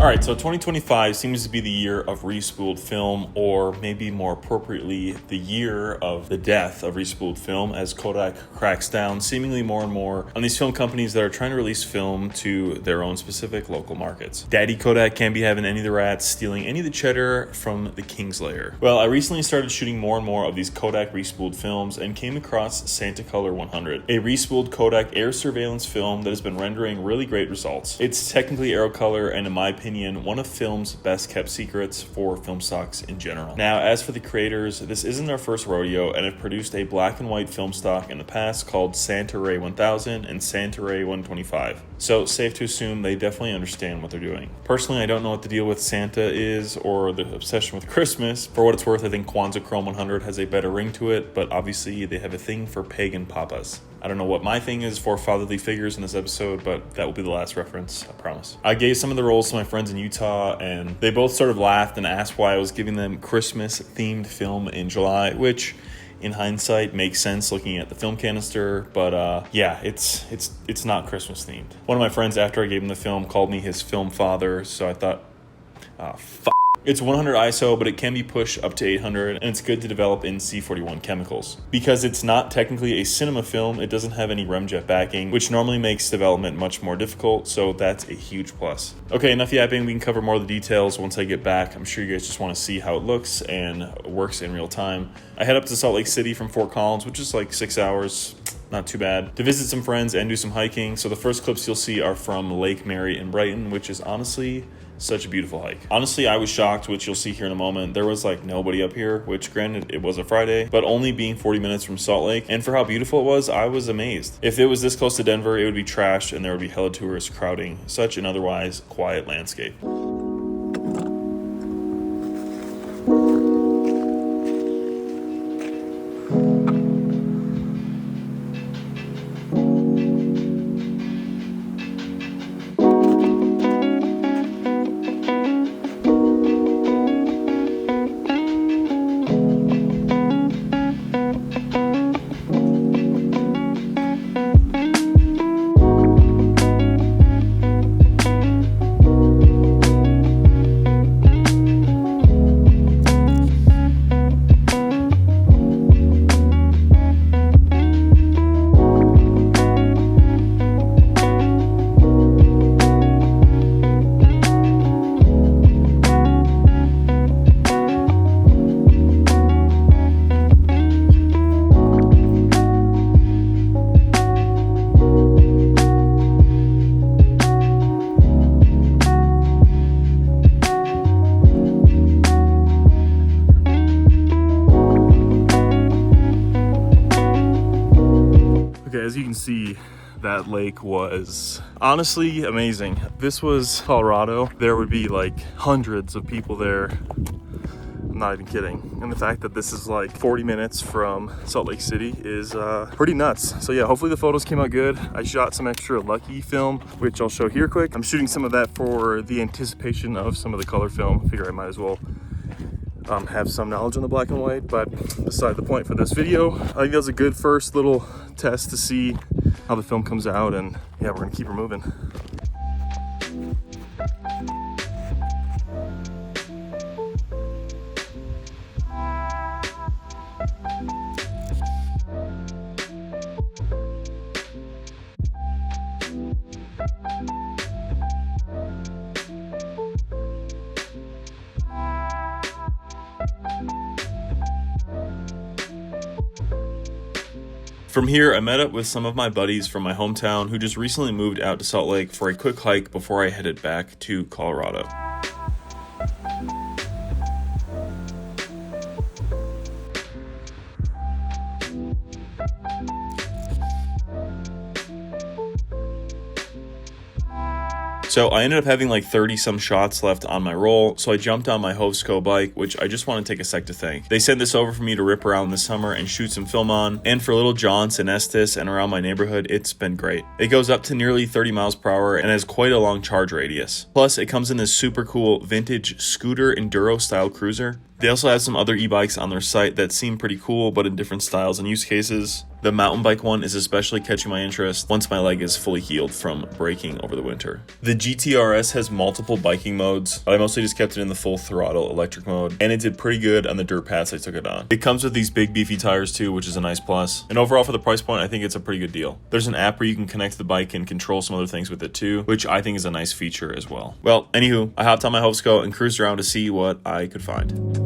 Alright, so 2025 seems to be the year of respooled film, or maybe more appropriately, the year of the death of respooled film, as Kodak cracks down seemingly more and more on these film companies that are trying to release film to their own specific local markets. Daddy Kodak can't be having any of the rats stealing any of the cheddar from the King's Lair. Well, I recently started shooting more and more of these Kodak respooled films and came across Santacolor 100, a respooled Kodak air surveillance film that has been rendering really great results. It's technically Aerocolor, and in my opinion, one of film's best kept secrets for film stocks in general. Now, as for the creators, this isn't their first rodeo and have produced a black and white film stock in the past called Santa Ray 1000 and Santa Ray 125. So safe to assume they definitely understand what they're doing. Personally, I don't know what the deal with Santa is or the obsession with Christmas. For what it's worth, I think Kwanzaa Chrome 100 has a better ring to it, but obviously they have a thing for pagan papas. I don't know what my thing is for fatherly figures in this episode, but that will be the last reference, I promise. I gave some of the roles to my friends in Utah, and they both sort of laughed and asked why I was giving them Christmas-themed film in July, which, in hindsight, makes sense looking at the film canister, but yeah, it's not Christmas-themed. One of my friends, after I gave him the film, called me his film father, so I thought, fuck. It's 100 ISO, but it can be pushed up to 800, and it's good to develop in C41 chemicals. Because it's not technically a cinema film, it doesn't have any remjet backing, which normally makes development much more difficult, so that's a huge plus. Okay, enough yapping, we can cover more of the details once I get back. I'm sure you guys just want to see how it looks and works in real time. I head up to Salt Lake City from Fort Collins, which is like 6 hours. Not too bad, to visit some friends and do some hiking. So the first clips you'll see are from Lake Mary in Brighton, which is honestly such a beautiful hike. Honestly, I was shocked, which you'll see here in a moment. There was like nobody up here, which granted it was a Friday, but only being 40 minutes from Salt Lake, and for how beautiful it was, I was amazed. If it was this close to Denver, it would be trashed and there would be hella tourists crowding such an otherwise quiet landscape. As you can see, that lake was honestly amazing. This was Colorado. There would be like hundreds of people there. I'm not even kidding. And the fact that this is like 40 minutes from Salt Lake City is pretty nuts. So yeah, hopefully the photos came out good. I shot some extra Lucky film, which I'll show here quick. I'm shooting some of that for the anticipation of some of the color film. I figure I might as well have some knowledge on the black and white, but beside the point for this video, I think that was a good first little test to see how the film comes out, and yeah, we're gonna keep her moving. From here, I met up with some of my buddies from my hometown who just recently moved out to Salt Lake for a quick hike before I headed back to Colorado. So I ended up having like 30 some shots left on my roll, so I jumped on my Hovsco bike, which I just want to take a sec to thank. They sent this over for me to rip around this summer and shoot some film on, and for little jaunts in Estes and around my neighborhood, it's been great. It goes up to nearly 30 miles per hour and has quite a long charge radius. Plus, it comes in this super cool vintage scooter enduro style cruiser. They also have some other e-bikes on their site that seem pretty cool, but in different styles and use cases. The mountain bike one is especially catching my interest once my leg is fully healed from braking over the winter. The GTRS has multiple biking modes, but I mostly just kept it in the full throttle electric mode, and it did pretty good on the dirt paths I took it on. It comes with these big beefy tires too, which is a nice plus. And overall for the price point, I think it's a pretty good deal. There's an app where you can connect to the bike and control some other things with it too, which I think is a nice feature as well. Well, anywho, I hopped on my Hobsco and cruised around to see what I could find.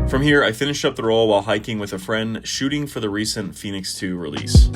From here, I finished up the roll while hiking with a friend, shooting for the recent Phoenix 2 release.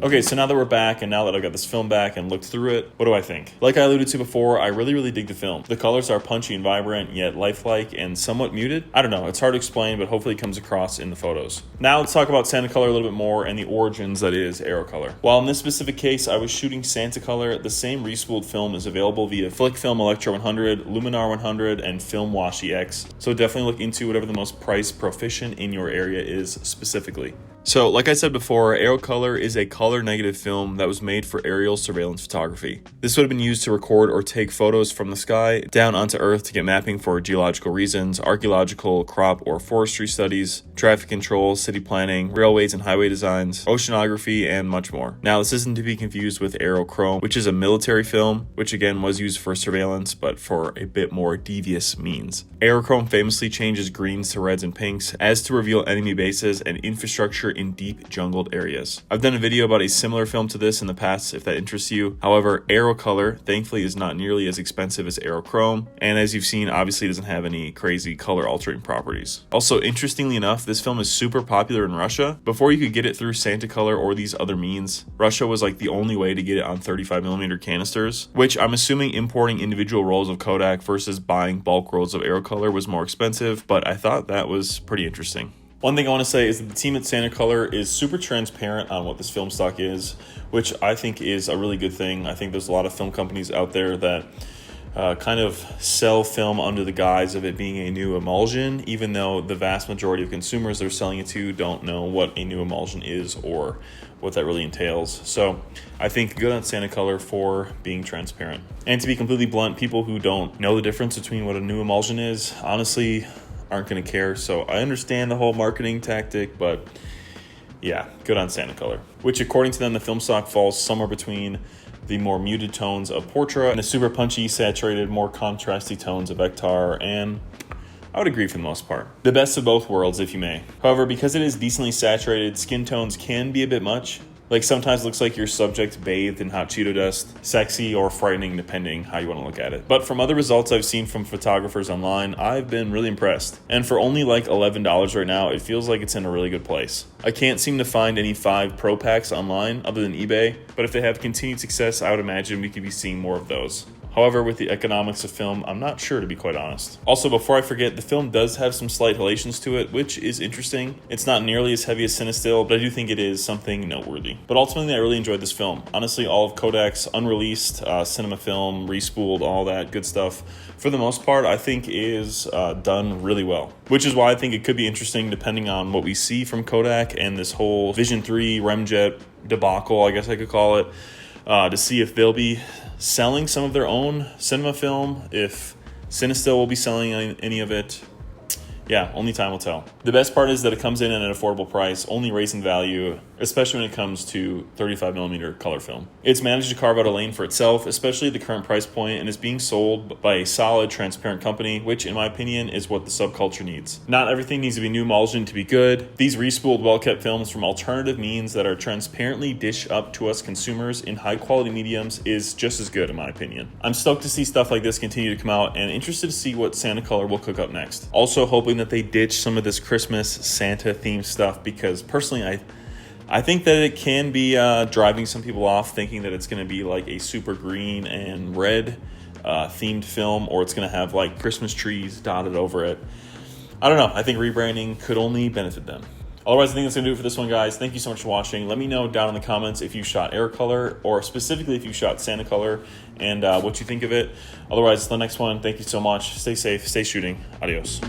Okay, so now that we're back and now that I've got this film back and looked through it, what do I think? Like I alluded to before, I really dig the film. The colors are punchy and vibrant, yet lifelike and somewhat muted. I don't know, it's hard to explain, but hopefully it comes across in the photos. Now let's talk about Santacolor a little bit more and the origins that is Aerocolor. While in this specific case, I was shooting Santacolor, the same respooled film is available via Flick Film Electro 100, Luminar 100, and Film Washi X. So definitely look into whatever the most price proficient in your area is specifically. So, like I said before, Aerocolor is a color negative film that was made for aerial surveillance photography. This would have been used to record or take photos from the sky down onto Earth to get mapping for geological reasons, archaeological, crop or forestry studies, traffic control, city planning, railways and highway designs, oceanography, and much more. Now, this isn't to be confused with Aerochrome, which is a military film, which again was used for surveillance, but for a bit more devious means. Aerochrome famously changes greens to reds and pinks as to reveal enemy bases and infrastructure in deep jungled areas. I've done a video about a similar film to this in the past if that interests you. However, Aerocolor thankfully is not nearly as expensive as Aerochrome, and as you've seen, obviously doesn't have any crazy color altering properties. Also, interestingly enough, this film is super popular in Russia. Before you could get it through Santacolor or these other means, Russia was like the only way to get it on 35mm canisters, which I'm assuming importing individual rolls of Kodak versus buying bulk rolls of Aerocolor was more expensive, but I thought that was pretty interesting. One thing I want to say is that the team at Santacolor is super transparent on what this film stock is, which I think is a really good thing. I think there's a lot of film companies out there that kind of sell film under the guise of it being a new emulsion, even though the vast majority of consumers they're selling it to don't know what a new emulsion is or what that really entails. So I think good on Santacolor for being transparent. And to be completely blunt, people who don't know the difference between what a new emulsion is, honestly, aren't going to care. So I understand the whole marketing tactic, but yeah, good on Santacolor. Which according to them, the film stock falls somewhere between the more muted tones of Portra and the super punchy, saturated, more contrasty tones of Ektar, and I would agree for the most part. The best of both worlds, if you may. However, because it is decently saturated, skin tones can be a bit much. Like sometimes it looks like your subject bathed in hot Cheeto dust, sexy or frightening depending how you want to look at it. But from other results I've seen from photographers online, I've been really impressed. And for only like $11 right now, it feels like it's in a really good place. I can't seem to find any 5 Pro packs online other than eBay, but if they have continued success, I would imagine we could be seeing more of those. However, with the economics of film, I'm not sure, to be quite honest. Also, before I forget, the film does have some slight halations to it, which is interesting. It's not nearly as heavy as Cinestill, but I do think it is something noteworthy. But ultimately, I really enjoyed this film. Honestly, all of Kodak's unreleased cinema film, respooled, all that good stuff, for the most part, I think is done really well. Which is why I think it could be interesting, depending on what we see from Kodak and this whole Vision 3 Remjet debacle, I guess I could call it, to see if they'll be selling some of their own cinema film, if Cinestill will be selling any of it. Yeah, only time will tell. The best part is that it comes in at an affordable price, only raising value, especially when it comes to 35mm color film. It's managed to carve out a lane for itself, especially at the current price point, and is being sold by a solid, transparent company, which, in my opinion, is what the subculture needs. Not everything needs to be new emulsion to be good. These respooled, well-kept films from alternative means that are transparently dished up to us consumers in high-quality mediums is just as good, in my opinion. I'm stoked to see stuff like this continue to come out, and interested to see what Santacolor will cook up next. Also hoping that they ditch some of this Christmas Santa-themed stuff, because personally, I think that it can be driving some people off, thinking that it's going to be like a super green and red themed film, or it's going to have like Christmas trees dotted over it. I don't know. I think rebranding could only benefit them. Otherwise, I think that's going to do it for this one, guys. Thank you so much for watching. Let me know down in the comments if you shot Aerocolor, or specifically if you shot Santacolor, and what you think of it. Otherwise, the next one, thank you so much. Stay safe, stay shooting. Adios.